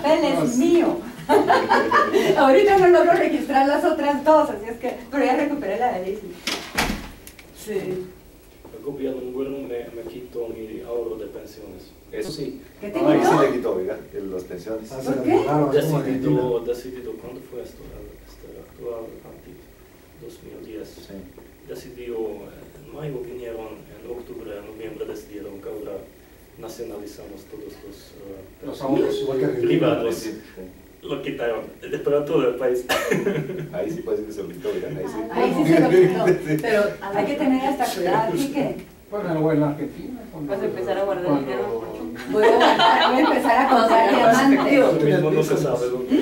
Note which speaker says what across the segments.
Speaker 1: Él es mío. Ahorita no logro registrar las otras dos, así es que, pero ya recuperé la de Daisy. Sí.
Speaker 2: El gobierno bueno me quitó mi ahorro de pensiones.
Speaker 3: Eso sí.
Speaker 1: ¿Qué te
Speaker 3: Ahí
Speaker 1: quitó?
Speaker 3: sí le quitó, oiga, las pensiones.
Speaker 1: ¿Por qué?
Speaker 2: Decidido, ¿cuándo fue esto? Actual, 2010.
Speaker 3: Sí.
Speaker 2: Decidió, en mayo vinieron, en octubre, en noviembre decidieron que ahora nacionalizamos todos
Speaker 4: Los ahorros, igual que
Speaker 2: privados.
Speaker 3: Sí, sí.
Speaker 2: Lo quitaron, para todo el país.
Speaker 3: Ahí sí puede ser que se olvidó, oiga, ahí sí.
Speaker 1: Ahí sí se lo quitó. Pero hay que tener hasta cuidado, así que
Speaker 4: Bueno, en Argentina.
Speaker 5: Vas a empezar a guardar dinero.
Speaker 1: voy a empezar a contar diamantes.
Speaker 2: Lo mismo no se sabe dónde.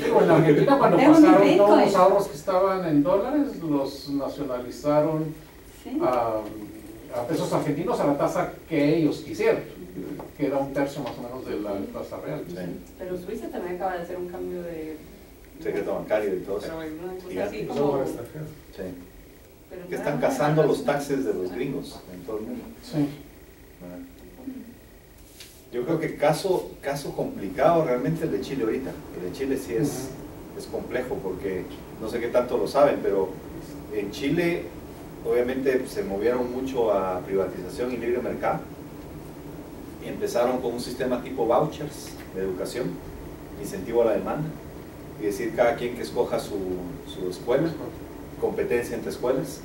Speaker 4: Digo, en Argentina cuando
Speaker 1: Tengo mi
Speaker 4: pasaron
Speaker 1: Bitcoin.
Speaker 4: todos los ahorros que estaban en dólares, los nacionalizaron
Speaker 1: Sí.
Speaker 4: a pesos argentinos a la tasa que ellos quisieron, que era un tercio más o menos de la tasa real.
Speaker 3: Sí.
Speaker 5: Pero Suiza también acaba de hacer un cambio de...
Speaker 3: Secreto bancario y todo eso.
Speaker 5: Pero hay una cosa
Speaker 3: Gigante.
Speaker 5: así
Speaker 4: Eso
Speaker 5: como...
Speaker 4: para extranjeros.
Speaker 3: Sí.
Speaker 5: pero
Speaker 3: Que
Speaker 5: no
Speaker 3: están
Speaker 5: era
Speaker 3: cazando
Speaker 5: una-
Speaker 3: los taxes de los gringos en todo el mundo.
Speaker 4: Sí.
Speaker 3: ¿Verdad? Yo creo que caso complicado realmente el de Chile ahorita. El de Chile sí es complejo porque no sé qué tanto lo saben, pero en Chile obviamente se movieron mucho a privatización y libre mercado. Y empezaron con un sistema tipo vouchers de educación, incentivo a la demanda, y decir cada quien que escoja su escuela, competencia entre escuelas.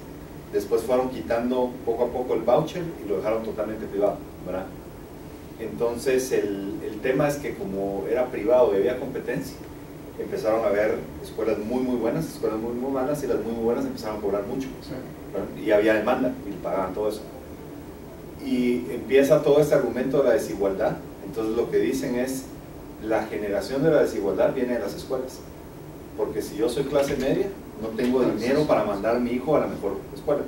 Speaker 3: Después fueron quitando poco a poco el voucher y lo dejaron totalmente privado, ¿verdad? Entonces el tema es que como era privado y había competencia, empezaron a haber escuelas muy buenas, escuelas muy malas, y las muy buenas empezaron a cobrar mucho, ¿verdad? Y había demanda y pagaban todo eso. Y empieza todo este argumento de la desigualdad. Entonces lo que dicen es, la generación de la desigualdad viene de las escuelas, porque si yo soy clase media, no tengo dinero para mandar a mi hijo a la mejor escuela,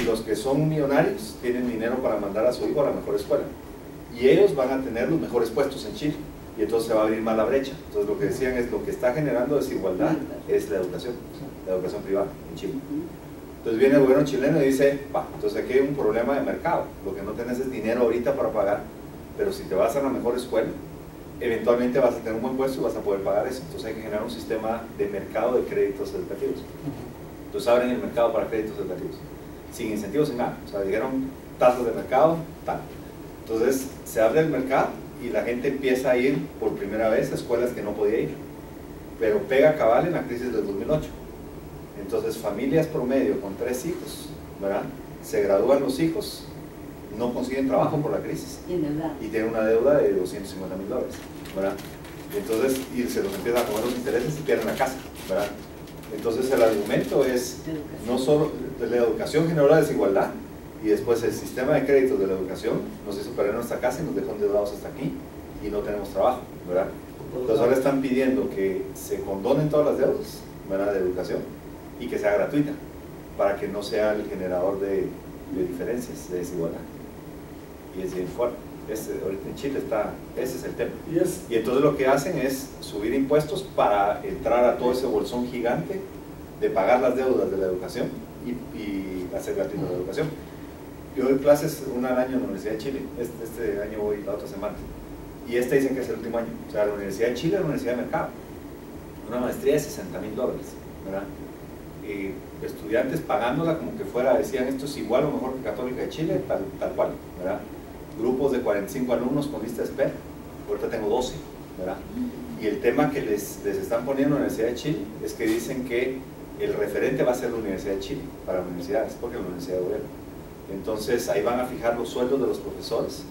Speaker 3: y los que son millonarios tienen dinero para mandar a su hijo a la mejor escuela, y ellos van a tener los mejores puestos en Chile, y entonces se va a abrir más la brecha. Entonces lo que decían es, lo que está generando desigualdad es la educación privada en Chile. Entonces viene el gobierno chileno y dice, entonces aquí hay un problema de mercado, lo que no tenés es dinero ahorita para pagar, pero si te vas a la mejor escuela, eventualmente vas a tener un buen puesto y vas a poder pagar eso. Entonces hay que generar un sistema de mercado de créditos educativos. Entonces abren el mercado para créditos educativos, sin incentivos, sin nada. O sea, dijeron tasas de mercado, tal. Entonces se abre el mercado y la gente empieza a ir por primera vez a escuelas que no podía ir, pero pega cabal en la crisis del 2008. Entonces familias promedio con 3 hijos, ¿verdad? Se gradúan los hijos, no consiguen trabajo por la crisis
Speaker 1: Y en verdad.
Speaker 3: y tienen una deuda de $250,000, ¿verdad? Entonces, y se los empiezan a comer los intereses y pierden la casa, ¿verdad? Entonces el argumento es, no solo de la educación generó la desigualdad, y después el sistema de créditos de la educación nos hizo perder nuestra casa y nos dejó endeudados hasta aquí, y no tenemos trabajo, ¿verdad? Entonces ahora están pidiendo que se condonen todas las deudas, ¿verdad?, de educación, y que sea gratuita, para que no sea el generador de diferencias, de desigualdad. Y es bien fuerte. Ahorita en Chile ese es el tema. Y entonces lo que hacen es subir impuestos para entrar a todo ese bolsón gigante de pagar las deudas de la educación y hacer gratuita la educación. Yo doy clases un año en la Universidad de Chile, este año voy la otra semana, y dicen que es el último año. O sea, la Universidad de Chile es la Universidad de Mercado, una maestría de $60,000, ¿verdad? Estudiantes pagándola como que fuera, decían, esto es igual o mejor que Católica de Chile, tal cual, ¿verdad? Grupos de 45 alumnos con lista de espera, ahorita tengo 12, ¿verdad? Y el tema que les están poniendo en la Universidad de Chile es que dicen que el referente va a ser la Universidad de Chile para las universidades, porque es la Universidad de Gobierno. Entonces ahí van a fijar los sueldos de los profesores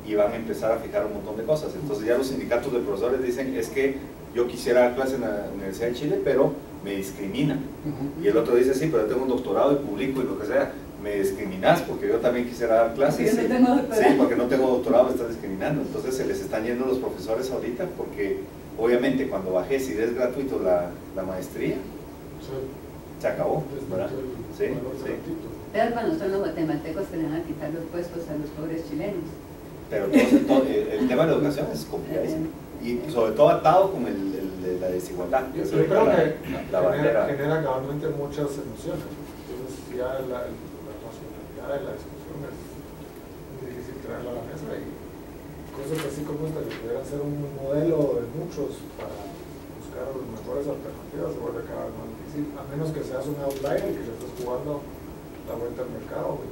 Speaker 3: y van a empezar a fijar un montón de cosas. Entonces ya los sindicatos de profesores dicen, es que yo quisiera dar clase en la Universidad de Chile, pero me discriminan. Y el otro dice, sí, pero yo tengo un doctorado y publico y lo que sea. Me discriminas porque yo también quisiera dar clases.
Speaker 1: Porque yo no tengo doctorado.
Speaker 3: Sí, porque no tengo doctorado me estás discriminando. Entonces se les están yendo los profesores ahorita porque obviamente cuando bajes y des gratuito la maestría, se acabó, ¿verdad? Sí, sí.
Speaker 1: Pero cuando son los guatemaltecos que le van a quitar los puestos a los pobres chilenos.
Speaker 3: Pero el tema de la educación es complicadísimo. Y sobre todo atado con la desigualdad.
Speaker 6: Yo creo que
Speaker 3: la bandera.
Speaker 6: genera cabalmente muchas emociones. Entonces ya la racionalidad de la discusión es muy difícil traerla a la mesa y cosas así como esta, que pudieran ser un modelo de muchos para buscar mejores alternativas, se vuelve cada vez más difícil, a menos que seas un outlier y que le estés jugando la vuelta al mercado.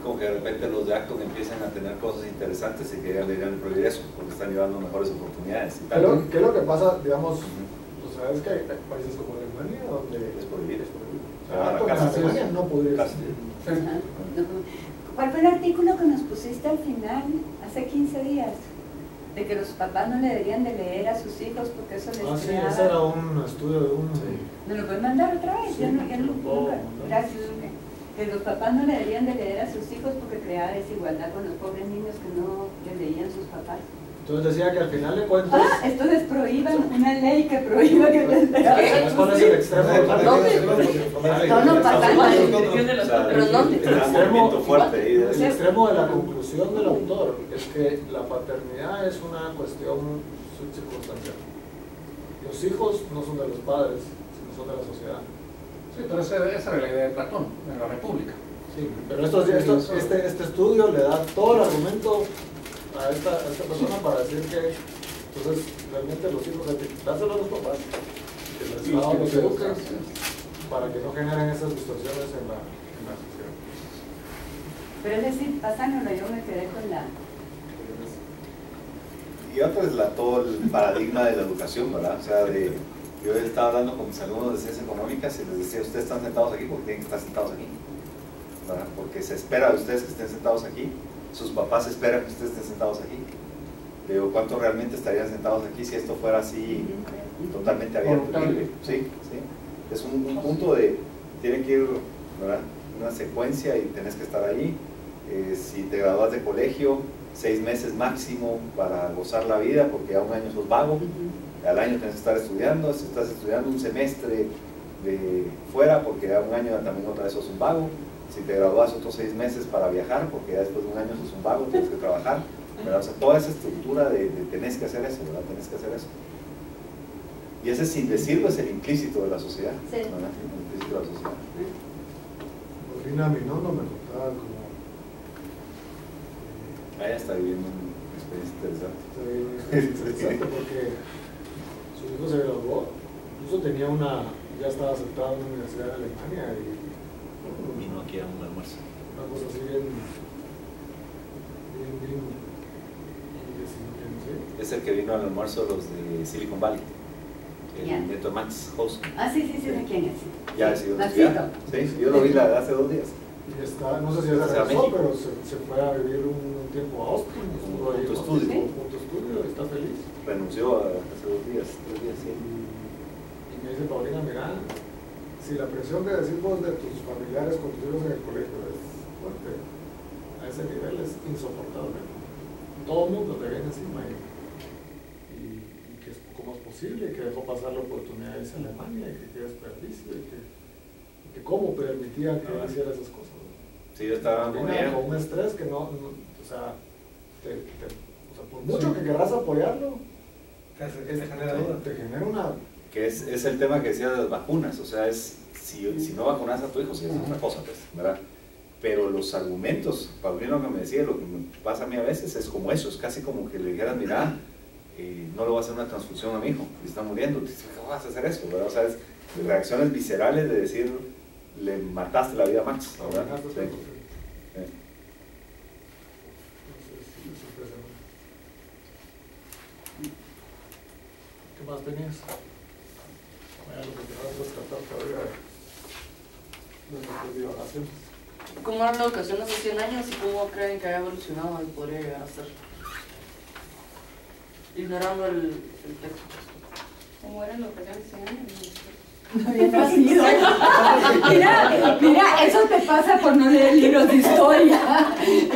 Speaker 3: Como que de repente los de Acton empiezan a tener cosas interesantes y que ya le dirán el progreso, porque están llevando mejores oportunidades. Y tal.
Speaker 6: ¿Qué es lo que pasa, digamos, tú sabes que hay países como Alemania donde
Speaker 3: Es prohibido.
Speaker 6: O sea, en Alemania no podría existir.
Speaker 1: Ajá. ¿Cuál fue el artículo que nos pusiste al final, hace 15 días? De que los papás no le deberían de leer a sus hijos porque eso les
Speaker 6: Sí,
Speaker 1: creaba...
Speaker 6: ese era un estudio de un...
Speaker 1: ¿Me lo pueden mandar otra vez?
Speaker 6: Sí,
Speaker 1: Ya no,
Speaker 6: lo puedo
Speaker 1: nunca.
Speaker 6: mandar.
Speaker 1: Gracias. Que los papás no le deberían de leer a sus hijos porque creaba desigualdad con los pobres niños que no le leían sus papás.
Speaker 6: Entonces decía que al final de cuentas...
Speaker 1: Entonces prohíban una ley que prohíba que les
Speaker 6: ¿Sabes cuál es el extremo?
Speaker 1: No pasa nada.
Speaker 5: Pero ¿dónde?
Speaker 6: El extremo de la conclusión del autor es que la paternidad es una cuestión circunstancial. Los hijos no son de los padres, sino son de la sociedad.
Speaker 4: Sí, pero esa era la idea de Platón, en la República.
Speaker 6: Sí, pero este estudio le da todo el argumento a esta persona para decir que entonces realmente los hijos hay que quitárselo a los papás, que el Estado los eduque para que no generen esas distorsiones en la sociedad.
Speaker 1: Pero es decir, pasándolo, yo me quedé con la...
Speaker 3: Y otro es todo el paradigma de la educación, ¿verdad? O sea, yo estaba hablando con mis alumnos de ciencias económicas y les decía, ustedes están sentados aquí porque tienen que estar sentados aquí, ¿verdad? Porque se espera de ustedes que estén sentados aquí, sus papás esperan que ustedes estén sentados aquí. Digo, ¿cuántos realmente estarían sentados aquí si esto fuera así totalmente abierto y libre? Sí, sí. Es un punto de, tienen que ir, ¿verdad? Una secuencia y tenés que estar ahí. Si te gradúas de colegio, 6 meses máximo para gozar la vida, porque ya un año sos vago, al año tienes que estar estudiando, si estás estudiando un semestre de fuera, porque ya un año también otra vez sos un vago, si te gradúas otros 6 meses para viajar, porque ya después de un año sos un vago, tienes que trabajar, ¿verdad? O sea, toda esa estructura de tenés que hacer eso, ¿verdad? Tenés que hacer eso. Y ese sin decirlo es el implícito de la sociedad,
Speaker 1: Sí.
Speaker 3: ¿verdad? El implícito de la sociedad.
Speaker 6: Rina Minondo me contaba como...
Speaker 3: Ella está viviendo una experiencia interesante.
Speaker 6: Exacto, porque su hijo se graduó, incluso tenía ya estaba aceptado en una universidad en Alemania y
Speaker 3: Vino aquí a un almuerzo.
Speaker 6: una cosa así bien sí.
Speaker 3: Es el que vino al almuerzo los de Silicon Valley. El
Speaker 1: Ya.
Speaker 3: nieto de Max Host.
Speaker 1: Sí, ¿de quién es?
Speaker 3: Ya ha sido
Speaker 1: Maxito.
Speaker 3: estudiante. Sí, yo lo vi hace 2 días.
Speaker 6: Y está, no sé si ya se regresó, pero se fue a vivir un tiempo a Austin, estuvo ahí
Speaker 3: Punto estudio.
Speaker 6: punto estudio, está feliz.
Speaker 3: Renunció hace 2 días, 3 días, sí.
Speaker 6: Y me dice Paulina, mira, si la presión que decís vos de tus familiares con tus hijos en el colegio es fuerte, a ese nivel es insoportable. Todo el mundo te viene encima y que cómo es posible, que dejó pasar la oportunidad de irse a Alemania y que desperdicio y que cómo permitía que hiciera esas cosas.
Speaker 3: Sí, yo estaba con ella.
Speaker 6: Con un estrés que o sea, por mucho que querrás apoyarlo,
Speaker 7: te genera duda.
Speaker 6: te genera una...
Speaker 3: Que es el tema que decía de las vacunas, o sea, si no vacunas a tu hijo, sí es una cosa, pues, ¿verdad? Pero los argumentos, Paulino que me decía, lo que me pasa a mí a veces es como eso, es casi como que le dijeran, mira, no le voy a hacer una transfusión a mi hijo, y está muriendo, ¿cómo vas a hacer eso? ¿Verdad? O sea, es reacciones viscerales de decir, le mataste la vida a Max, ¿verdad? Sí.
Speaker 6: ¿Qué más tenías? Lo que te vas a rescatar todavía de nuestras divagaciones.
Speaker 5: ¿Cómo era la educación hace 100 años y cómo creen que ha evolucionado y podría llegar a ser? Ignorando el texto. ¿Cómo era la educación hace 100 años?
Speaker 1: No había nacido. Mira, eso te pasa por no leer libros de historia.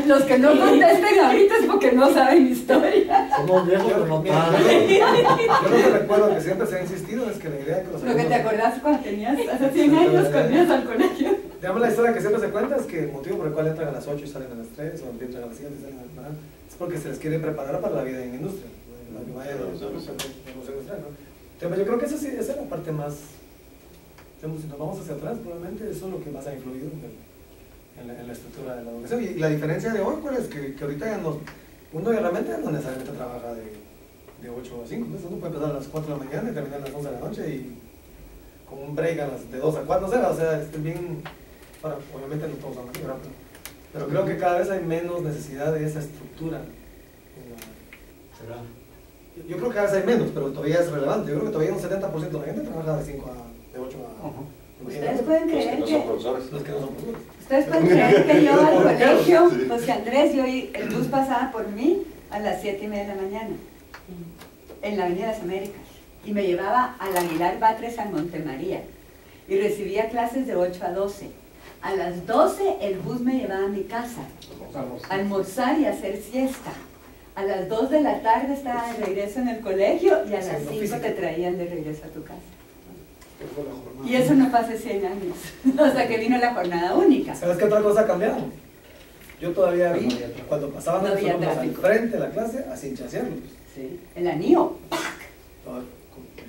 Speaker 1: Los que no contesten ahorita es porque no saben historia.
Speaker 6: Somos viejos, pero no tanto.
Speaker 7: Yo lo que recuerdo que siempre se ha insistido es que la idea que los
Speaker 1: Lo que te acordás cuando tenías hace 100 años cuando ibas al colegio.
Speaker 7: Digamos, la historia que siempre se cuenta es que el motivo por el cual entran a las 8 y salen a las 3, o entran a las 7 y salen a las 9, es porque se les quiere preparar para la vida en la industria, la que vaya de la revolución industrial, ¿no? Entonces, yo creo que esa es la parte más, digamos, si nos vamos hacia atrás, probablemente eso es lo que más ha influido en la estructura de la educación. Y la diferencia de hoy, ¿cuál es? Que ahorita ya no, uno realmente no necesariamente trabaja de 8 a 5, ¿no? Uno puede empezar a las 4 de la mañana y terminar a las 11 de la noche y con un break a las de 2 a 4, no sé, o sea, es bien, bueno, obviamente no todos son así, ¿verdad? Pero creo que cada vez hay menos necesidad de esa estructura.
Speaker 6: ¿Será?
Speaker 7: Yo creo que cada vez hay menos, pero todavía es relevante. Yo creo que todavía un 70% de la gente trabaja de 8 a...
Speaker 1: Ustedes pueden
Speaker 3: Los que
Speaker 1: creer
Speaker 3: no son profesores.
Speaker 7: Los que no son profesores.
Speaker 1: ustedes pueden creer que yo al colegio,
Speaker 3: Sí.
Speaker 1: José Andrés, el bus pasaba por mí a las 7:30 de la mañana, en la Avenida de las Américas, y me llevaba al Aguilar Batres a Montemaría, y recibía clases de 8 a 12. A las 12 el bus me llevaba a mi casa, a almorzar y a hacer siesta. A las 2 de la tarde estaba de regreso en el colegio y a las 5 te traían de regreso a tu casa. Y eso no fue hace 100 años, o sea que vino la jornada única.
Speaker 7: ¿Sabes qué otra cosa ha cambiado? Yo todavía vi, cuando pasaban
Speaker 1: No
Speaker 7: los
Speaker 1: había
Speaker 7: alumnos al
Speaker 1: tráfico.
Speaker 7: frente de la clase, a cinchasearlos.
Speaker 1: Sí. El anillo.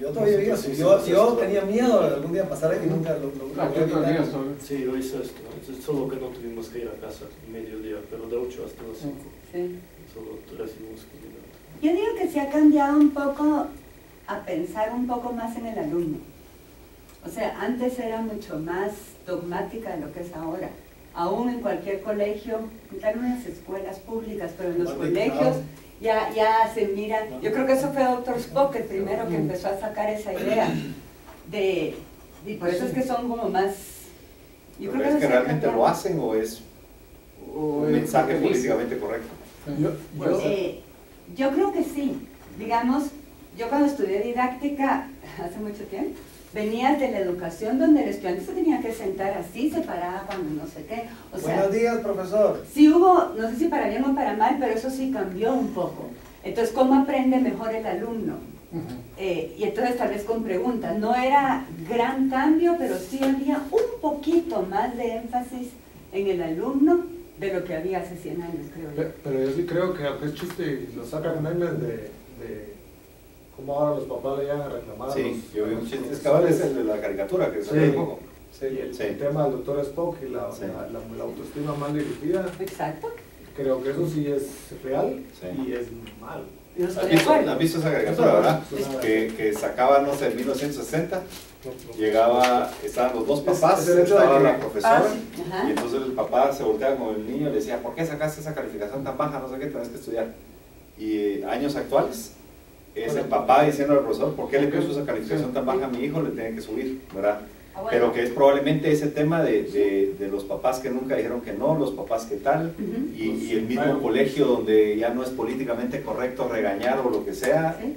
Speaker 7: Yo todavía vi eso. Yo tenía miedo de algún día pasar ahí y nunca lo
Speaker 4: Yo todavía soy.
Speaker 2: Sí, yo hice esto, solo que no tuvimos que ir a casa en mediodía, pero de 8 hasta las 5,
Speaker 1: Sí.
Speaker 2: solo recibimos comida.
Speaker 1: Yo digo que se ha cambiado un poco a pensar un poco más en el alumno. O sea, antes era mucho más dogmática de lo que es ahora. Aún en cualquier colegio, en unas escuelas públicas, pero en los colegios ya se miran. Yo creo que eso fue Dr. Spock el primero que empezó a sacar esa idea y por eso es que son como más. Yo creo
Speaker 3: ¿Es que
Speaker 1: eso se ha
Speaker 3: realmente
Speaker 1: cambiado.
Speaker 3: lo hacen o es un mensaje políticamente correcto?
Speaker 1: Yo creo que sí. Digamos, yo cuando estudié didáctica hace mucho tiempo, venías de la educación donde el estudiante se tenía que sentar así, separada cuando no sé qué. O sea,
Speaker 7: Buenos días, profesor.
Speaker 1: sí hubo, no sé si para bien o para mal, pero eso sí cambió un poco. Entonces, ¿cómo aprende mejor el alumno? Y entonces tal vez con preguntas. No era gran cambio, pero sí había un poquito más de énfasis en el alumno de lo que había hace 100 años, creo yo.
Speaker 6: Pero yo sí creo que aunque es chiste y lo sacan memes de cómo ahora los papás le llegan a reclamar.
Speaker 3: Sí, yo vi un chiste, es cabal, es el de la caricatura que salió
Speaker 6: Sí.
Speaker 3: un poco.
Speaker 6: Sí, el
Speaker 3: Sí.
Speaker 6: tema del doctor Spock y la
Speaker 3: Sí.
Speaker 6: autoestima mal dirigida,
Speaker 1: Exacto.
Speaker 6: creo que eso sí es real
Speaker 3: Sí.
Speaker 6: y es mal.
Speaker 1: Yo estoy
Speaker 3: ¿Has
Speaker 1: de
Speaker 3: visto,
Speaker 1: acuerdo.
Speaker 3: has visto esa caricatura, verdad?
Speaker 6: Eso-
Speaker 3: Que sacaba, no sé, en 1960, estaban los dos
Speaker 6: Es
Speaker 3: papás,
Speaker 6: el hecho de
Speaker 3: estaba
Speaker 6: que-
Speaker 3: la profesora,
Speaker 1: Ah, sí. Ajá.
Speaker 3: y entonces el papá se volteaba con el niño y le decía, ¿por qué sacaste esa calificación tan baja? No sé qué, tenés que estudiar. Y años actuales, es el papá diciendo al profesor, ¿por qué le puso esa calificación tan baja a mi hijo? Le tiene que subir, ¿verdad?
Speaker 1: Ah, bueno.
Speaker 3: Pero que es probablemente ese tema de los papás que nunca dijeron que no, los papás que tal,
Speaker 1: Ujú.
Speaker 3: y el mismo colegio donde ya no es políticamente correcto regañar o lo que sea,
Speaker 1: Sí.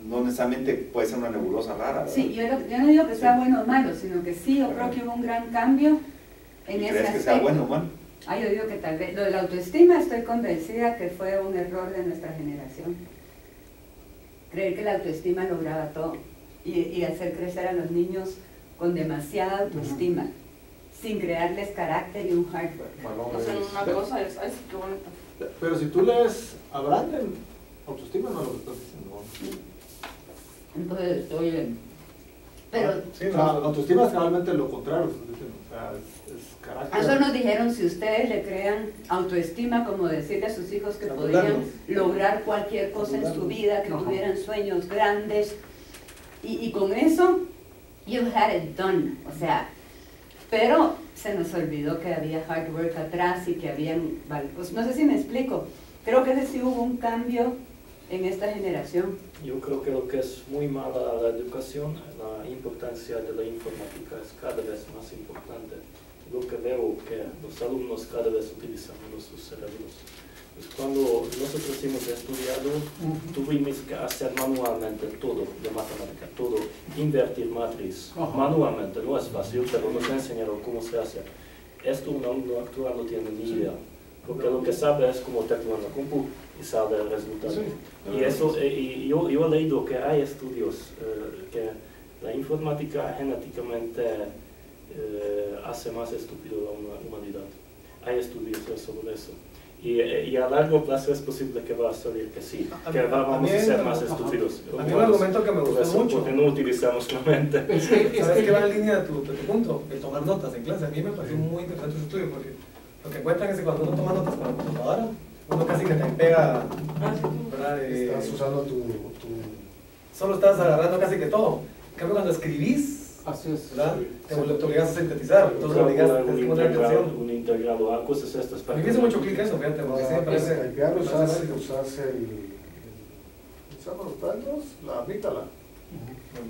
Speaker 3: no necesariamente puede ser una nebulosa rara, ¿verdad?
Speaker 1: Sí, yo no digo que sea bueno o malo, sino que sí, yo creo que hubo un gran cambio en
Speaker 3: ¿Y
Speaker 1: ese
Speaker 3: crees
Speaker 1: aspecto.
Speaker 3: que sea bueno o malo?
Speaker 1: Yo digo que tal vez, lo de la autoestima estoy convencida que fue un error de nuestra generación. Creer que la autoestima lograba todo y hacer crecer a los niños con demasiada autoestima, sin crearles carácter y un hard work.
Speaker 5: O sea, una cosa es, ay, sí, qué bonito.
Speaker 6: Pero si tú lees a Branden, autoestima no lo estás diciendo.
Speaker 1: Entonces, oye, pero
Speaker 6: Sí, no, autoestima es realmente lo contrario, estás diciendo. O sea, es carácter.
Speaker 1: a eso nos dijeron, si ustedes le crean autoestima, como decirle a sus hijos que
Speaker 7: Anularlos.
Speaker 1: podían lograr cualquier cosa en su vida, que
Speaker 4: Ajá.
Speaker 1: tuvieran sueños grandes, y con eso, you had it done, o sea, pero se nos olvidó que había hard work atrás y que habían, pues no sé si me explico, creo que ese sí hubo un cambio en esta generación.
Speaker 2: Yo creo que lo que es muy mala la educación, la importancia de la informática es cada vez más importante. Lo que veo que los alumnos cada vez utilizan menos sus cerebros. Pues cuando nosotros hemos estudiado, tuvimos que hacer manualmente todo de matemática, todo, invertir matriz,
Speaker 4: Ajá.
Speaker 2: manualmente, no es fácil, pero nos enseñaron cómo se hace. Esto un alumno actual no tiene ni idea, porque lo que sabe es cómo teclear la compu y sabe el resultado.
Speaker 4: Sí.
Speaker 2: Y eso, yo he leído que hay estudios que la informática genéticamente hace más estúpido la humanidad. Hay estudios sobre eso. Y a largo plazo es posible que va a salir que sí, que vamos a ser más estúpidos.
Speaker 7: A mí un argumento que me
Speaker 2: Por
Speaker 7: gustó
Speaker 2: eso,
Speaker 7: mucho.
Speaker 2: porque no utilizamos la mente.
Speaker 7: ¿Sabes qué va en línea de tu punto? El tomar notas en clase. A mí me pareció muy interesante ese estudio porque lo que encuentran es que cuando uno toma notas con la computadora, uno casi que te pega,
Speaker 5: Ah, sí.
Speaker 7: ¿verdad?
Speaker 6: Estás usando tu
Speaker 7: Solo estás agarrando casi que todo. En cambio, cuando escribís,
Speaker 4: Así es.
Speaker 7: ¿verdad?
Speaker 2: Sí,
Speaker 7: Te
Speaker 2: sí.
Speaker 7: obligas a sintetizar, entonces obligas a poner atención.
Speaker 2: un integrado, cosas estas
Speaker 7: A
Speaker 2: para
Speaker 7: mí me hizo mucho clic eso, fíjate, porque sí me parece...
Speaker 6: typear,
Speaker 7: me
Speaker 6: usas
Speaker 7: parece-
Speaker 6: usamos los tantos, la amígdala.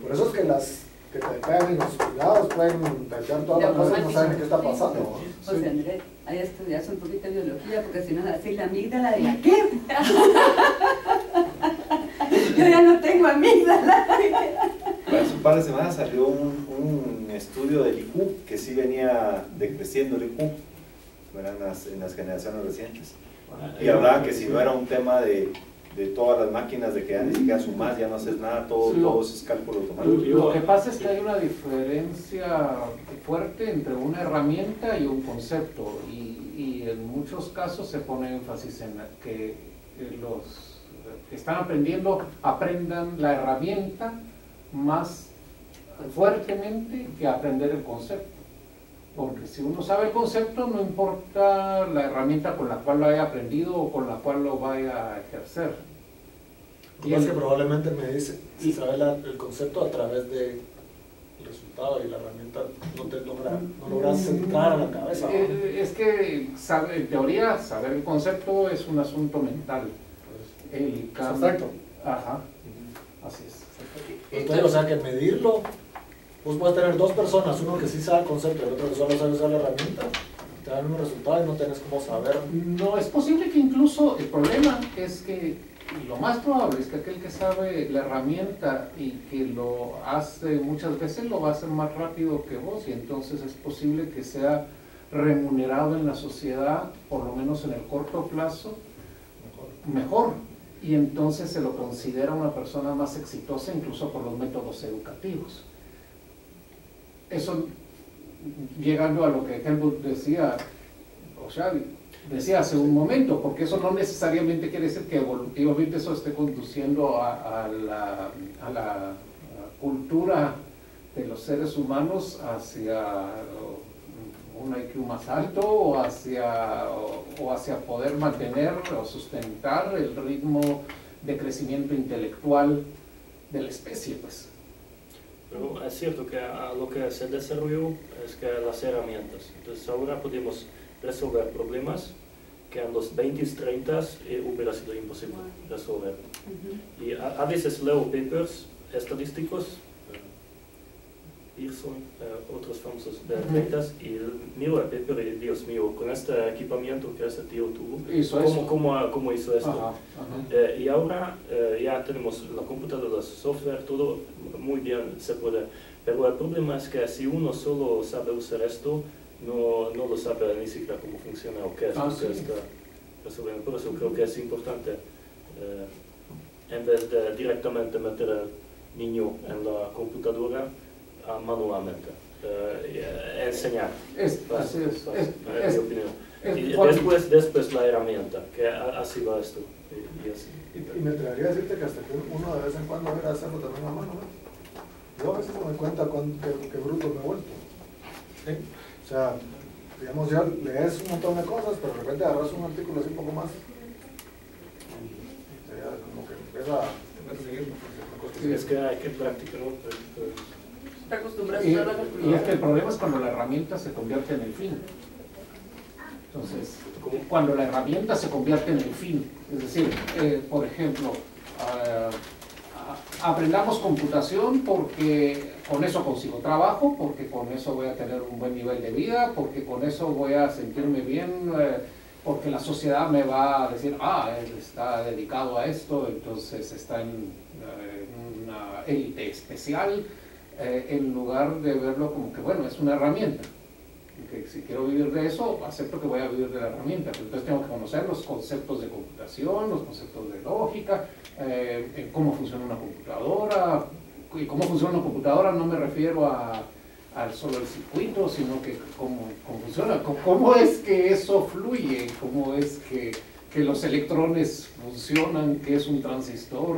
Speaker 6: Por eso es que las que typean en los cuidados pueden typear toda la cosa y no saben qué está pasando. ¿no?
Speaker 1: José Andrés, ahí estudias un poquito de biología, porque si no es así la amígdala de la qué. Yo ya no tengo amígdala.
Speaker 3: Hace un par de semanas salió un estudio del IQ que sí venía decreciendo el IQ, ¿verdad? En las generaciones recientes. Y hablaban que si no era un tema de todas las máquinas, de que ya ni siquiera sumas, ya no haces nada, todo es cálculo automático.
Speaker 4: Lo que pasa es que hay una diferencia fuerte entre una herramienta y un concepto, y en muchos casos se pone énfasis en que los que están aprendiendo aprendan la herramienta más fuertemente que aprender el concepto. Porque si uno sabe el concepto, no importa la herramienta con la cual lo haya aprendido o con la cual lo vaya a ejercer.
Speaker 6: Y es que probablemente me dice, si sabes el concepto a través del resultado y la herramienta no logras entrar a la cabeza. ¿no?
Speaker 4: Es que en teoría saber el concepto es un asunto mental. El cambio-
Speaker 7: Abstracto.
Speaker 4: Ajá, así es.
Speaker 6: Entonces, o sea, que medirlo, vos puedes tener dos personas, uno que sí sabe el concepto y el otro que solo sabe usar la herramienta, te dan un resultado y no tienes cómo saber.
Speaker 4: No, es posible que incluso el problema es que lo más probable es que aquel que sabe la herramienta y que lo hace muchas veces lo va a hacer más rápido que vos, y entonces es posible que sea remunerado en la sociedad, por lo menos en el corto plazo, mejor, y entonces se lo considera una persona más exitosa incluso por los métodos educativos. Eso, llegando a lo que Helmut decía, o sea, decía hace un momento, porque eso no necesariamente quiere decir que evolutivamente eso esté conduciendo a la cultura de los seres humanos hacia un IQ más alto o hacia poder mantener o sustentar el ritmo de crecimiento intelectual de la especie, pues.
Speaker 2: Pero es cierto que a lo que se desarrolló es que las herramientas. Entonces ahora podemos resolver problemas que en los 20s, 30s hubiera sido imposible resolver. Y a veces leo papers estadísticos, Pearson, otros famosos de 30s, y miro el paper y Dios mío, con este equipamiento que ese tío tuvo, ¿cómo hizo esto?
Speaker 4: Ajá, ajá.
Speaker 2: Y ahora ya tenemos la computadora, el software, todo muy bien se puede, pero el problema es que si uno solo sabe usar esto, no lo sabe ni siquiera cómo funciona o qué es lo que está resolviendo. Por eso creo que es importante, en vez de directamente meter al niño en la computadora, manualmente, enseñar.
Speaker 4: Así es.
Speaker 2: En mi opinión. Y después la herramienta, que así va esto. Y así.
Speaker 6: Y me atrevería a decirte que hasta que uno de vez en cuando debería hacerlo también a mano, ¿no? Yo a veces no me cuenta qué bruto me he vuelto. ¿Sí? O sea, digamos, ya lees un montón de cosas, pero de repente agarras un artículo así un poco más y ya como que empieza a seguirlo.
Speaker 2: Es que hay que practicarlo.
Speaker 5: Está acostumbrado a
Speaker 4: Y
Speaker 5: usar la
Speaker 4: es
Speaker 5: calculadora.
Speaker 4: que el problema es cuando la herramienta se convierte en el fin. Entonces, cuando la herramienta se convierte en el fin, es decir, por ejemplo, aprendamos computación porque con eso consigo trabajo, porque con eso voy a tener un buen nivel de vida, porque con eso voy a sentirme bien, porque la sociedad me va a decir, él está dedicado a esto, entonces está en una élite especial, en lugar de verlo como que, bueno, es una herramienta. Que si quiero vivir de eso, acepto que voy a vivir de la herramienta, pero entonces tengo que conocer los conceptos de computación, los conceptos de lógica, cómo funciona una computadora. Y cómo funciona una computadora no me refiero al solo el circuito, sino que cómo funciona, cómo es que eso fluye, cómo es que los electrones funcionan, qué es un transistor,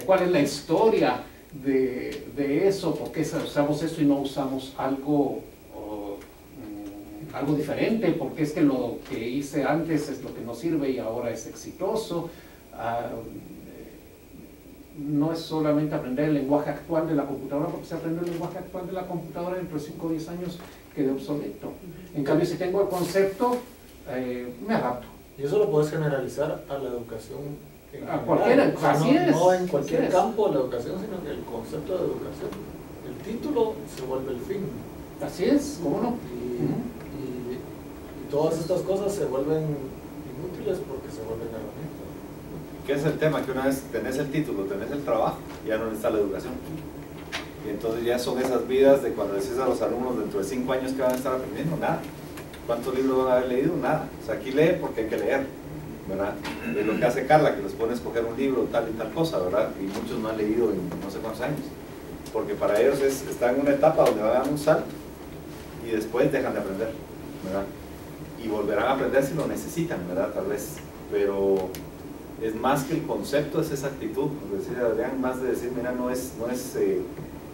Speaker 4: cuál es la historia de eso, por qué usamos eso y no usamos algo algo diferente, porque es que lo que hice antes es lo que no sirve y ahora es exitoso. No es solamente aprender el lenguaje actual de la computadora, porque si aprendo el lenguaje actual de la computadora dentro de 5 o 10 años quedé obsoleto. En cambio, si tengo el concepto, me adapto.
Speaker 6: Y eso lo puedes generalizar a la educación en
Speaker 4: A
Speaker 6: general.
Speaker 4: cualquiera,
Speaker 6: O sea,
Speaker 4: así
Speaker 6: no,
Speaker 4: es,
Speaker 6: no en cualquier
Speaker 4: así es.
Speaker 6: campo de la educación, sino en el concepto de educación. El título se vuelve el fin.
Speaker 4: Así es, ¿cómo no?
Speaker 6: Y todas estas cosas se vuelven inútiles porque se vuelven herramientas.
Speaker 3: ¿Qué es el tema? Que una vez tenés el título, tenés el trabajo, ya no está la educación. Y entonces ya son esas vidas de cuando decís a los alumnos dentro de 5 años que van a estar aprendiendo, nada. ¿Cuántos libros van a haber leído? Nada. O sea, aquí lee porque hay que leer, ¿verdad? Es lo que hace Carla, que les pone a escoger un libro, tal y tal cosa, ¿verdad? Y muchos no han leído en no sé cuántos años. Porque para ellos están en una etapa donde van a dar un salto y después dejan de aprender, ¿verdad? Y volverán a aprender si lo necesitan, ¿verdad? Tal vez. Pero es más que el concepto, es esa actitud, como decía Adrián, más de decir, mira, no es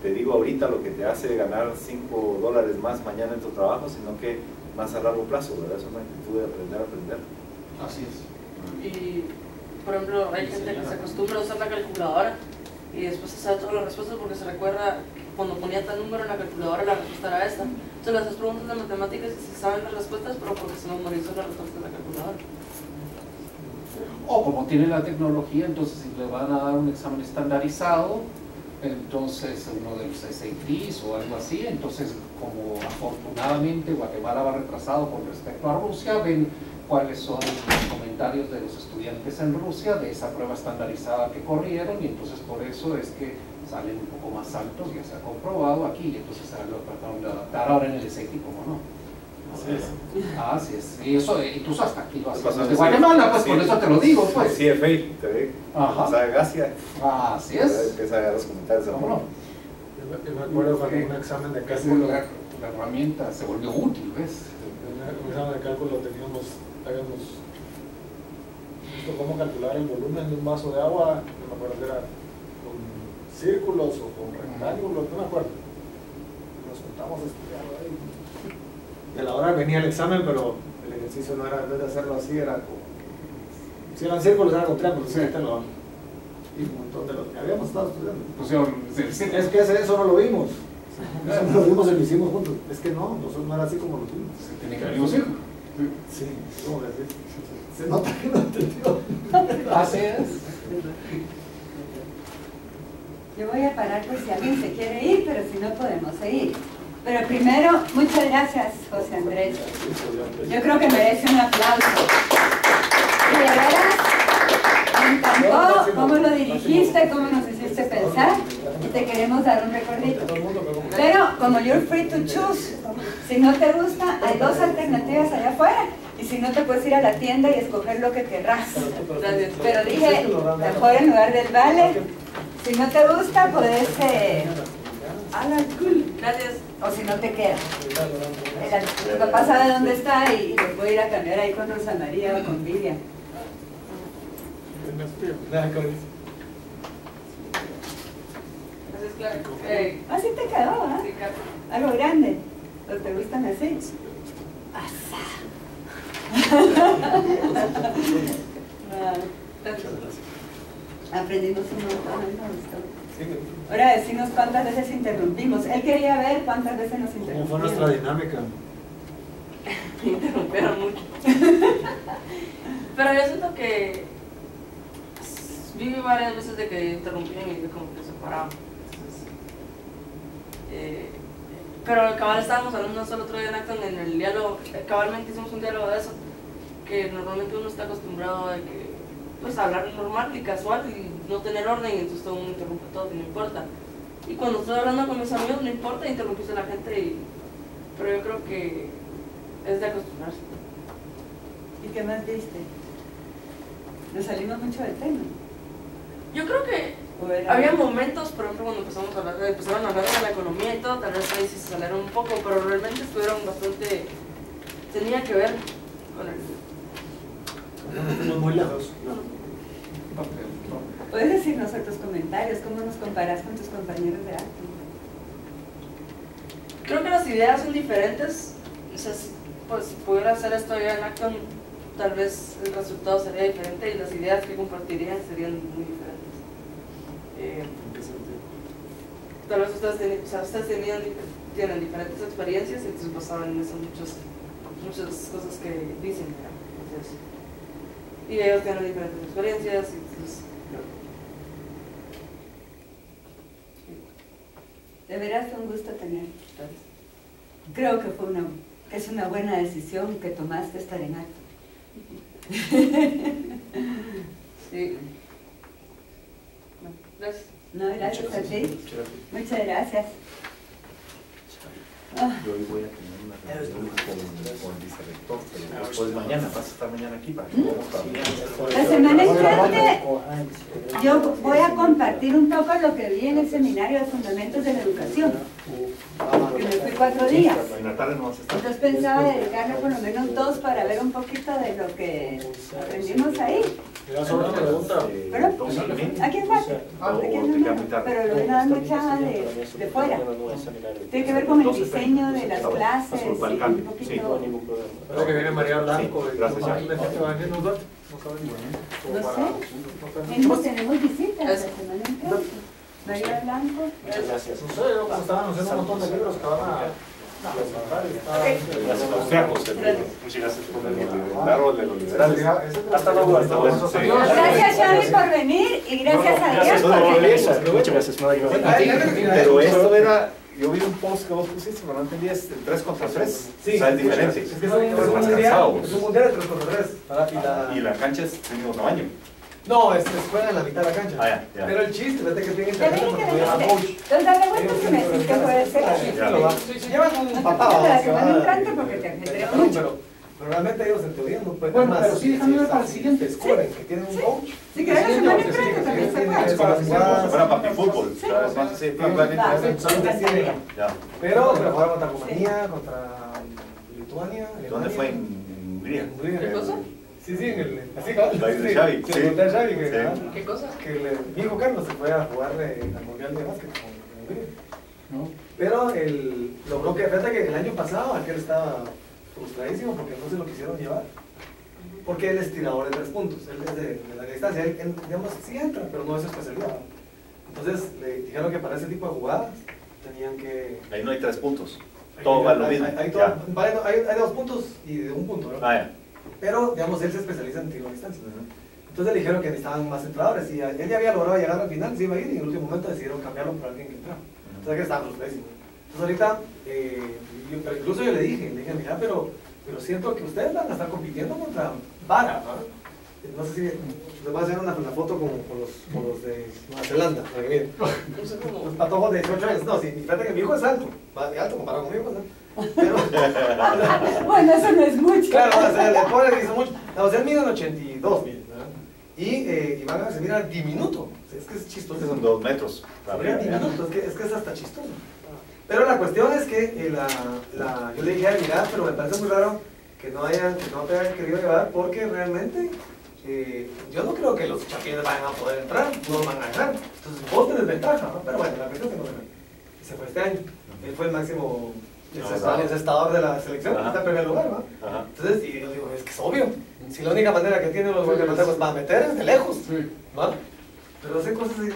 Speaker 3: te digo ahorita lo que te hace ganar $5 más mañana en tu trabajo, sino que más a largo plazo, ¿verdad? Es una actitud de aprender a aprender.
Speaker 4: Así es.
Speaker 5: Y, por ejemplo, hay gente que se acostumbra a usar la calculadora y después se sabe todas las respuestas porque se recuerda que cuando ponía tal número en la calculadora la respuesta era esta. Entonces las preguntas de matemáticas y se saben las respuestas, pero porque se memorizó la respuesta de la calculadora.
Speaker 4: O como tiene la tecnología, entonces si le van a dar un examen estandarizado, entonces uno de los SATs o algo así, entonces como afortunadamente Guatemala va retrasado con respecto a Rusia, ven cuáles son los comentarios de los estudiantes en Rusia de esa prueba estandarizada que corrieron y entonces por eso es que salen un poco más altos, ya se ha comprobado aquí, y entonces se lo trataron de adaptar ahora en el SAT, como no.
Speaker 3: Así es.
Speaker 4: Así es, y eso incluso hasta aquí lo
Speaker 3: Pasa
Speaker 4: hacemos de
Speaker 3: en
Speaker 4: Guatemala, pues
Speaker 3: sí,
Speaker 4: por eso te lo digo, pues.
Speaker 3: CFA, te ve,
Speaker 4: Ajá.
Speaker 3: o sea, Gasia,
Speaker 4: Así es.
Speaker 3: empieza a ver los comentarios.
Speaker 4: ¿Cómo no?
Speaker 6: Yo me acuerdo cuando un examen de cálculo,
Speaker 4: La herramienta se volvió útil, ¿ves?
Speaker 6: un examen de cálculo teníamos, habíamos visto cómo calcular el volumen de un vaso de agua, no me acuerdo si era con círculos o con rectángulos, no me acuerdo. Nos juntamos a estudiar ahí. Y a la hora venía el examen, pero el ejercicio no era, en vez de hacerlo así, era con, si eran círculos, era con triángulos,
Speaker 4: Sí.
Speaker 6: Y un montón de lo que habíamos estado estudiando.
Speaker 4: Pusieron
Speaker 6: Es que eso no lo vimos. Eso no lo vimos y lo hicimos juntos. Es que no, nosotros no era así como lo vimos.
Speaker 4: se tiene que abrir un círculo.
Speaker 6: Sí, ¿cómo decir? Se nota que no entendió.
Speaker 4: Así es.
Speaker 1: Yo voy a parar por si alguien se quiere ir, pero si no podemos seguir. Pero primero, muchas gracias, José Andrés. Yo creo que merece un aplauso. Y de veras, me encantó cómo lo dirigiste, cómo nos hiciste pensar, y te queremos dar un recordito. Pero como you're free to choose, si no te gusta, hay 2 alternativas allá afuera. Y si no, te puedes ir a la tienda y escoger lo que querrás. Pero dije, mejor en lugar del vale. Si no te gusta, puedes...
Speaker 5: Gracias.
Speaker 1: O si no te queda. Tu papá sabe dónde está y lo puede ir a cambiar ahí con Rosa María o con Vivian.
Speaker 5: Gracias, claro.
Speaker 1: Así te quedó, ¿ah?
Speaker 5: Sí, claro.
Speaker 1: Algo grande. ¿O te gustan así? Aprendimos un montón, me gustó. Ahora decimos cuántas veces interrumpimos. Él quería ver cuántas veces nos
Speaker 6: ¿Cómo
Speaker 1: interrumpimos.
Speaker 6: fue nuestra dinámica?
Speaker 5: Me interrumpieron mucho. Pero yo siento que viví varias veces de que interrumpían y como que se paraban. Pero cabal estábamos hablando solo otro día en Acton en el diálogo, cabalmente hicimos un diálogo de eso, que normalmente uno está acostumbrado a que, pues, hablar normal y casual y no tener orden, y entonces todo el mundo interrumpe todo y no importa. Y cuando estoy hablando con mis amigos no importa interrumpirse a la gente, pero yo creo que es de acostumbrarse.
Speaker 1: ¿Y qué más viste? Nos salimos mucho del tema.
Speaker 5: Yo creo que
Speaker 1: ¿O era-
Speaker 5: había momentos, por ejemplo, cuando empezaron a hablar de la economía y todo, tal vez ahí sí se salieron un poco, pero realmente estuvieron bastante, tenía que ver con el...
Speaker 6: No fuimos muy lejos.
Speaker 1: Puedes decirnos otros comentarios, cómo nos comparas con tus compañeros de arte.
Speaker 5: Creo que las ideas son diferentes, o sea, pues si pudiera hacer esto allá en Acton, tal vez el resultado sería diferente y las ideas que compartirían serían muy diferentes.
Speaker 6: ¿En qué sentido?
Speaker 5: Tal vez ustedes tienen diferentes experiencias y entonces basaban en eso muchas cosas que dicen, ¿verdad? Entonces, y ellos tienen diferentes experiencias y entonces,
Speaker 1: De veras fue un gusto tenerte. Creo que es una buena decisión que tomaste estar en Acton.
Speaker 5: sí. Bueno, gracias.
Speaker 1: No, gracias a ti.
Speaker 3: Muchas gracias.
Speaker 1: Muchas gracias. Ah,
Speaker 3: Yo hoy voy a tener una reunión con el vicerrector, pero después mañana, vas a estar mañana aquí para que podamos hablar.
Speaker 1: La semana entrante yo voy a compartir un poco lo que vi en el seminario de Fundamentos de la Educación, que me fui 4 días.
Speaker 3: En la tarde no vas a estar.
Speaker 1: Entonces pensaba dedicarle por lo menos 2 para ver un poquito de lo que aprendimos ahí.
Speaker 6: Mira, solo una pregunta.
Speaker 1: ¿Pero?
Speaker 3: 12:30.
Speaker 1: Aquí es fácil,
Speaker 3: Ah,
Speaker 1: aquí es
Speaker 3: o te queda muy
Speaker 1: número,
Speaker 3: tarde.
Speaker 1: pero lo de nada mucha de fuera. Tiene que ver con el diseño de las clases y un
Speaker 2: No
Speaker 1: poquito...
Speaker 2: hay ningún problema.
Speaker 6: Parece que viene María Blanco.
Speaker 3: Sí, gracias,
Speaker 6: ¿Hay
Speaker 3: ya.
Speaker 6: gente que va a venir nosotros? No saben.
Speaker 1: No sé, tenemos visitas la semana entrante. María Blanco.
Speaker 2: Muchas gracias.
Speaker 6: No sé, pues estaban anunciando un montón de libros que van a presentar y estaban-
Speaker 3: Gracias a usted, José. Muchas gracias por el árbol de los liberales.
Speaker 6: Hasta luego, hasta luego.
Speaker 3: Sí.
Speaker 1: Gracias, Xavi, por venir y gracias a Dios por venir.
Speaker 2: Muchas gracias, María.
Speaker 3: Pero esto era, yo vi un post que vos pusiste, pero no entendí, es 3 contra 3.
Speaker 7: Sí.
Speaker 3: O sea, es diferente.
Speaker 7: Es que es
Speaker 3: Pero
Speaker 7: un
Speaker 3: más
Speaker 7: mundial,
Speaker 3: cansado.
Speaker 7: es un mundial de 3 contra 3.
Speaker 3: Y la cancha es del mismo tamaño.
Speaker 7: No, es juegan en la mitad de la cancha.
Speaker 3: Ah, ya.
Speaker 7: Pero el chiste, fíjate que tiene
Speaker 1: Ya ven
Speaker 7: internet
Speaker 1: que
Speaker 7: porque no llevan coach.
Speaker 1: Entonces, dale vuelta si me decís que puede ser.
Speaker 3: Ya.
Speaker 7: Llevan un papá.
Speaker 1: La
Speaker 7: que
Speaker 1: semana
Speaker 7: va-
Speaker 1: entrante porque te ajetreó
Speaker 7: pero-
Speaker 1: mucho.
Speaker 7: Pero realmente ellos en teoría no pueden.
Speaker 4: Bueno,
Speaker 7: más,
Speaker 4: pero sí, déjame ver para el
Speaker 7: si
Speaker 4: siguiente.
Speaker 7: descubren que tienen un coach.
Speaker 1: Si querés la semana entrante también se
Speaker 7: Es
Speaker 1: puede.
Speaker 7: para
Speaker 3: Como si
Speaker 7: jugar.
Speaker 3: fuera papi fútbol.
Speaker 1: Sí.
Speaker 3: ¿Sabes? Más así, plan,
Speaker 1: Va,
Speaker 3: plan,
Speaker 7: Solamente tienen-
Speaker 3: Ya.
Speaker 7: Pero jugaron contra Rumanía, contra Lituania.
Speaker 3: ¿Dónde
Speaker 7: Alemania.
Speaker 3: fue? ¿En Hungría?
Speaker 7: Hungría.
Speaker 5: ¿Qué cosa?
Speaker 7: Sí, sí, en el. Así cabal.
Speaker 3: El país de
Speaker 7: Sí,
Speaker 3: Xavi,
Speaker 7: sí,
Speaker 3: sí.
Speaker 7: le conté a Xavi que,
Speaker 3: Sí.
Speaker 5: ¿Qué cosa?
Speaker 7: que mi hijo Carlos se fue a jugar al Mundial de Básquet con Hungría.
Speaker 4: ¿No?
Speaker 7: Pero logró que, fíjate que el año pasado aquel estaba frustradísimo porque no se lo quisieron llevar. Porque él es tirador de 3 puntos, él es de larga distancia, él, digamos, sí entra, pero no es su especialidad. Entonces le dijeron que para ese tipo de jugadas tenían que...
Speaker 3: Ahí no hay 3 puntos. Todo va lo mismo.
Speaker 7: Hay,
Speaker 3: Ya.
Speaker 7: hay 2 puntos y de 1 punto, ¿no?
Speaker 3: Ah, ya.
Speaker 7: Pero, digamos, él se especializa en tiro a distancia.
Speaker 3: Ujú.
Speaker 7: Entonces le dijeron que necesitaban más entrenadores y él ya había logrado llegar al final, se iba a ir y en el último momento decidieron cambiarlo por alguien que entraba. Entonces que estaba frustradísimo. Entonces ahorita, pero incluso yo le dije, mira, pero siento que ustedes van a estar compitiendo contra Vara, ¿no? No sé si les voy a hacer una foto con los de Nueva Zelanda, para que miren. Los patojos de 18 años. No, sí, fíjate que mi hijo es alto, alto comparado conmigo, ¿no? Pero,
Speaker 1: Bueno, eso no es mucho.
Speaker 7: claro, o sea, el pobre dice mucho. No, o sea, él mide en 82, miren, ¿verdad? Y van se mira diminuto. Es que es chistoso.
Speaker 3: Estos son 2 metros.
Speaker 7: Se mira diminuto, es que es hasta chistoso. Pero la cuestión es que yo le dije a mira, pero me parece muy raro que no te hayan querido llevar porque realmente yo no creo que los chapines vayan a poder entrar, no van a dejar. Entonces vos tenés ventaja, ¿no? Pero bueno, la cuestión es que no se se fue este año. Él fue el máximo encestador de la selección,
Speaker 3: Ajá.
Speaker 7: está en primer lugar, ¿no?
Speaker 3: Ajá.
Speaker 7: Entonces, y yo digo, es que es obvio. Si la única manera que tienen los guatemaltecos para meter es de lejos,
Speaker 4: Sí.
Speaker 7: ¿no? Pero hacen cosas así,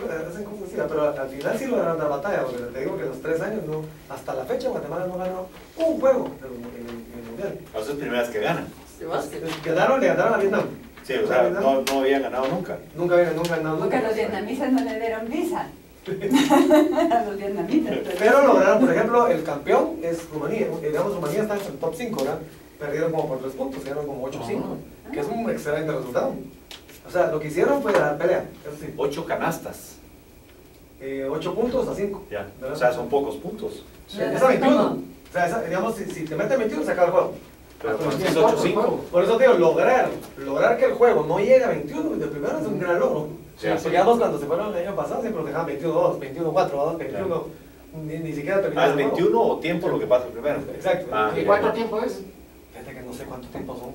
Speaker 7: pero al final sí lograron dar batalla, porque te digo que en los 3 años, no, hasta la fecha Guatemala no ganó un juego en el Mundial.
Speaker 3: Las 2 primeras que ganan.
Speaker 5: ¿Se va?
Speaker 7: Le ganaron a Vietnam.
Speaker 3: Sí, o sea, no habían ganado nunca.
Speaker 7: Nunca ganaron.
Speaker 1: Porque los vietnamitas no le dieron visa. A los vietnamitas.
Speaker 7: Pero lograron, por ejemplo, el campeón es Rumanía. Digamos, Rumanía está en el top 5, ¿verdad? Perdieron como por 3 puntos, ganaron como 8-5, que es un excelente resultado. O sea, lo que hicieron fue dar pelea, eso sí.
Speaker 3: 8 canastas.
Speaker 7: 8 puntos a 5.
Speaker 3: Ya.
Speaker 7: ¿verdad?
Speaker 3: O sea, son pocos puntos.
Speaker 7: Esa 21. O sea, digamos, si te meten 21, se acaba el juego.
Speaker 3: Pero
Speaker 7: Hasta
Speaker 3: con
Speaker 7: los
Speaker 3: 18,
Speaker 7: 10.
Speaker 3: 5.
Speaker 7: Por eso te digo, lograr que el juego no llegue a 21 de primero es un gran logro.
Speaker 3: Sí,
Speaker 7: Porque digamos, cuando se fueron el año pasado, siempre nos dejaban 21-2, 21-4, 21, ni siquiera
Speaker 3: Ah,
Speaker 7: terminaron
Speaker 3: es
Speaker 7: el juego.
Speaker 3: 21 o tiempo lo que pasa primero.
Speaker 7: Exacto.
Speaker 3: Ah,
Speaker 4: ¿Y cuánto tiempo es?
Speaker 7: Fíjate que no sé cuánto tiempo son,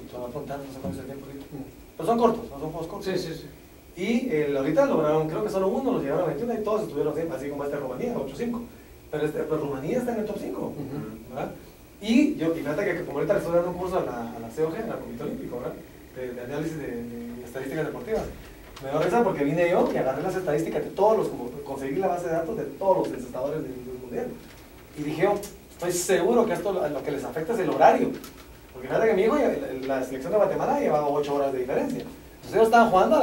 Speaker 7: se van a contar, no sé cuánto es el tiempo ahorita. Pero son cortos, no son juegos cortos.
Speaker 4: Sí, sí, sí.
Speaker 7: Y ahorita lograron, creo que solo uno los llegaron a 21 y todos estuvieron así como Rumanía, 8-5. Pero Rumanía está en el top 5, ¿verdad? Y fíjate que como ahorita le estoy dando un curso a la COG, al Comité Olímpico, ¿verdad? De análisis de estadísticas deportivas. Me dio risa porque vine yo y agarré las estadísticas de todos los, como conseguí la base de datos de todos los encestadores del mundial. Y dije yo, estoy seguro que esto lo que les afecta es el horario. Porque fíjate que mi hijo, la selección de Guatemala llevaba 8 horas de diferencia. Entonces ellos estaban jugando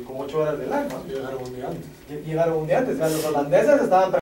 Speaker 7: con 8 horas de lag, ¿no?
Speaker 6: Llegaron un día antes.
Speaker 7: Llegaron un día antes. Los holandeses estaban